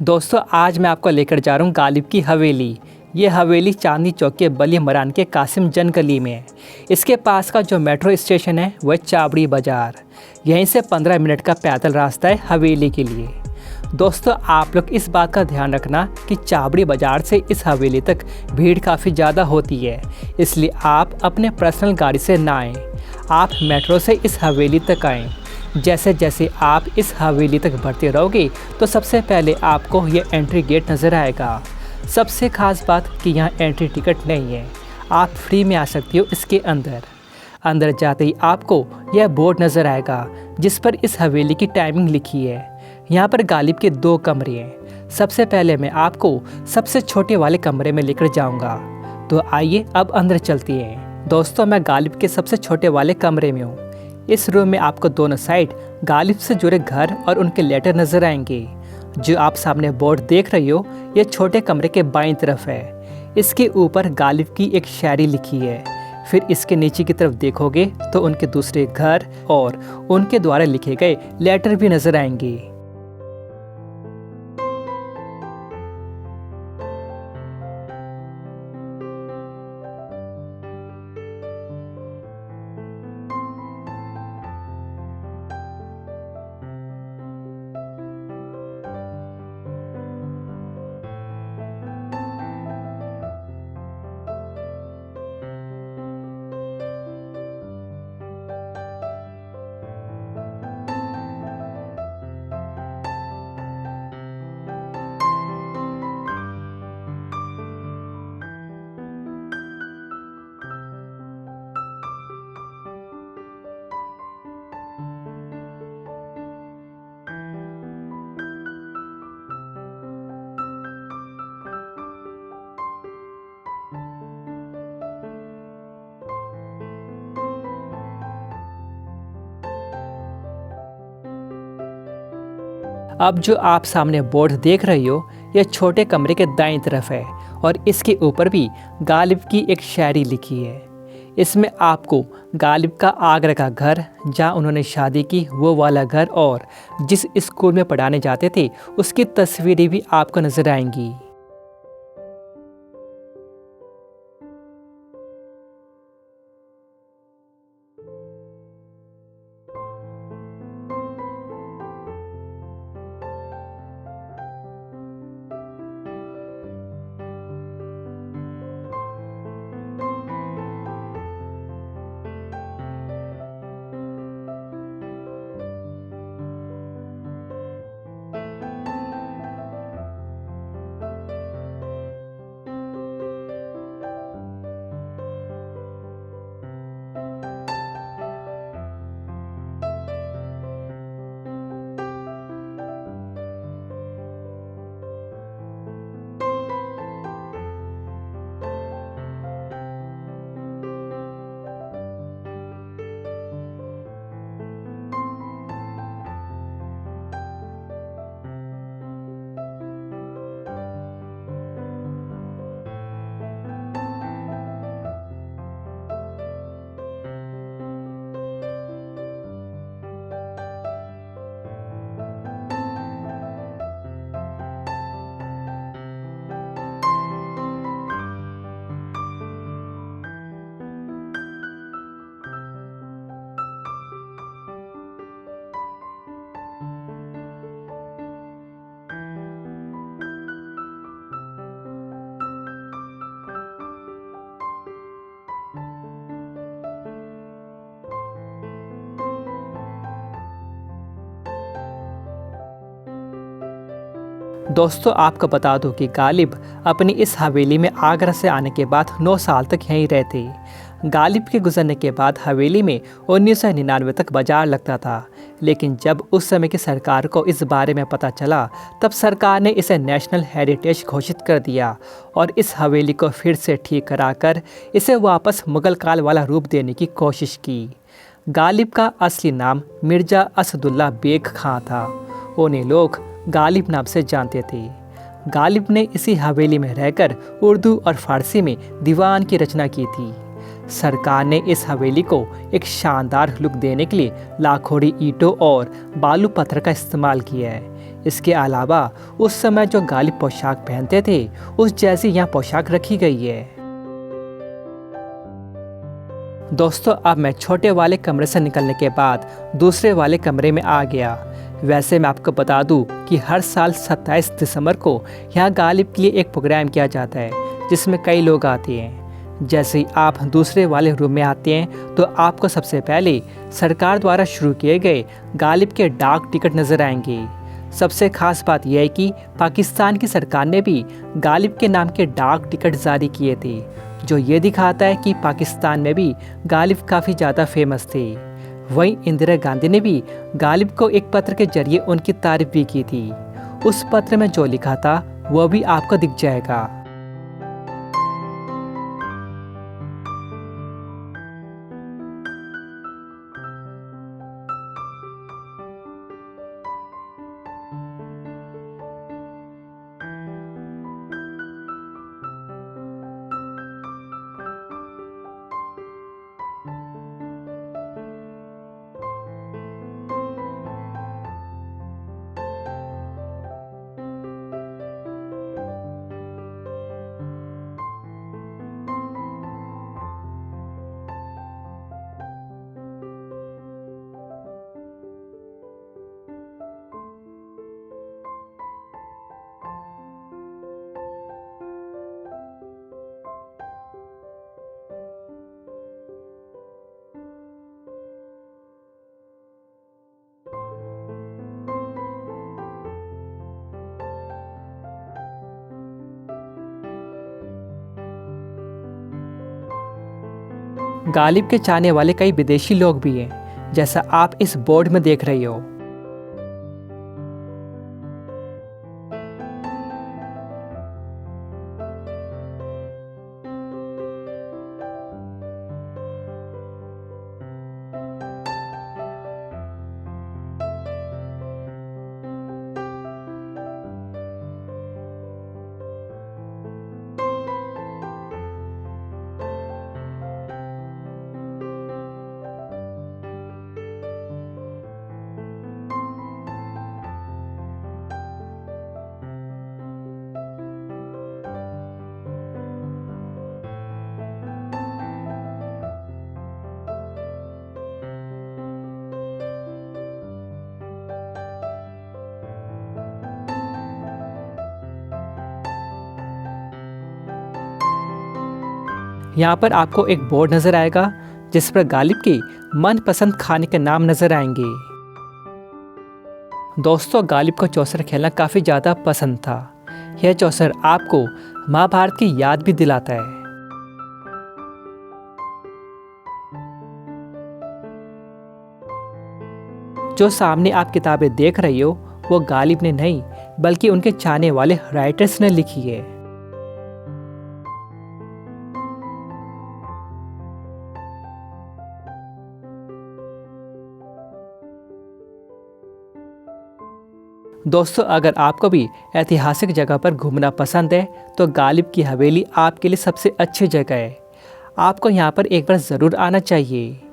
दोस्तों आज मैं आपको लेकर जा रहा हूँ गालिब की हवेली। ये हवेली चांदनी चौक के बली मरान के कासिम जन गली में है। इसके पास का जो मेट्रो स्टेशन है वह चाबड़ी बाज़ार। यहीं से 15 मिनट का पैदल रास्ता है हवेली के लिए। दोस्तों आप लोग इस बात का ध्यान रखना कि चाबड़ी बाज़ार से इस हवेली तक भीड़ काफ़ी ज़्यादा होती है, इसलिए आप अपने पर्सनल गाड़ी से ना आएँ। आप मेट्रो से इस हवेली तक आएँ। जैसे जैसे आप इस हवेली तक बढ़ते रहोगे तो सबसे पहले आपको यह एंट्री गेट नज़र आएगा। सबसे ख़ास बात कि यहाँ एंट्री टिकट नहीं है, आप फ्री में आ सकती हो इसके अंदर। अंदर जाते ही आपको यह बोर्ड नज़र आएगा जिस पर इस हवेली की टाइमिंग लिखी है। यहाँ पर गालिब के 2 कमरे हैं। सबसे पहले मैं आपको सबसे छोटे वाले कमरे में लेकर जाऊँगा, तो आइए अब अंदर चलती हैं। दोस्तों मैं गालिब के सबसे छोटे वाले कमरे में हूँ। इस रूम में आपको दोनों साइड गालिब से जुड़े घर और उनके लेटर नज़र आएंगे। जो आप सामने बोर्ड देख रही हो ये छोटे कमरे के बाईं तरफ है। इसके ऊपर गालिब की एक शायरी लिखी है। फिर इसके नीचे की तरफ देखोगे तो उनके दूसरे घर और उनके द्वारा लिखे गए लेटर भी नज़र आएंगे। अब जो आप सामने बोर्ड देख रही हो यह छोटे कमरे के दाईं तरफ है और इसके ऊपर भी गालिब की एक शायरी लिखी है। इसमें आपको गालिब का आगरा का घर, जहाँ उन्होंने शादी की वो वाला घर और जिस स्कूल में पढ़ाने जाते थे उसकी तस्वीरें भी आपको नज़र आएंगी। दोस्तों आपको बता दूं कि गालिब अपनी इस हवेली में आगरा से आने के बाद 9 साल तक यहीं रहते। गालिब के गुजरने के बाद हवेली में 1999 तक बाजार लगता था, लेकिन जब उस समय की सरकार को इस बारे में पता चला तब सरकार ने इसे नेशनल हेरिटेज घोषित कर दिया और इस हवेली को फिर से ठीक कराकर इसे वापस मुगल काल वाला रूप देने की कोशिश की। गालिब का असली नाम मिर्ज़ा असदुल्ला बेग खां था। उन्हें लोग गालिब नाम से जानते थे। गालिब ने इसी हवेली में रहकर उर्दू और फारसी में दीवान की रचना की थी। सरकार ने इस हवेली को एक शानदार लुक देने के लिए लाखोरी ईंटों और बालू पत्थर का इस्तेमाल किया है। इसके अलावा उस समय जो गालिब पोशाक पहनते थे उस जैसी यहाँ पोशाक रखी गई है। दोस्तों, अब मैं छोटे वाले कमरे से निकलने के बाद दूसरे वाले कमरे में आ गया। वैसे मैं आपको बता दूं कि हर साल 27 दिसंबर को यहाँ गालिब के लिए एक प्रोग्राम किया जाता है जिसमें कई लोग आते हैं। जैसे ही आप दूसरे वाले रूम में आते हैं तो आपको सबसे पहले सरकार द्वारा शुरू किए गए गालिब के डाक टिकट नज़र आएंगे। सबसे खास बात यह है कि पाकिस्तान की सरकार ने भी गालिब के नाम के डाक टिकट जारी किए थे, जो ये दिखाता है कि पाकिस्तान में भी गालिब काफ़ी ज़्यादा फेमस थे। वहीं इंदिरा गांधी ने भी गालिब को एक पत्र के जरिए उनकी तारीफ भी की थी। उस पत्र में जो लिखा था वह भी आपको दिख जाएगा। गालिब के चाहने वाले कई विदेशी लोग भी हैं, जैसा आप इस बोर्ड में देख रही हो। यहाँ पर आपको एक बोर्ड नजर आएगा जिस पर गालिब के मनपसंद खाने के नाम नजर आएंगे। दोस्तों, गालिब को चौसर खेलना काफ़ी ज़्यादा पसंद था। यह चौसर आपको महाभारत की याद भी दिलाता है। जो सामने आप किताबें देख रही हो वो गालिब ने नहीं बल्कि उनके चाहने वाले राइटर्स ने लिखी है। दोस्तों, अगर आपको भी ऐतिहासिक जगह पर घूमना पसंद है तो गालिब की हवेली आपके लिए सबसे अच्छी जगह है। आपको यहाँ पर एक बार ज़रूर आना चाहिए।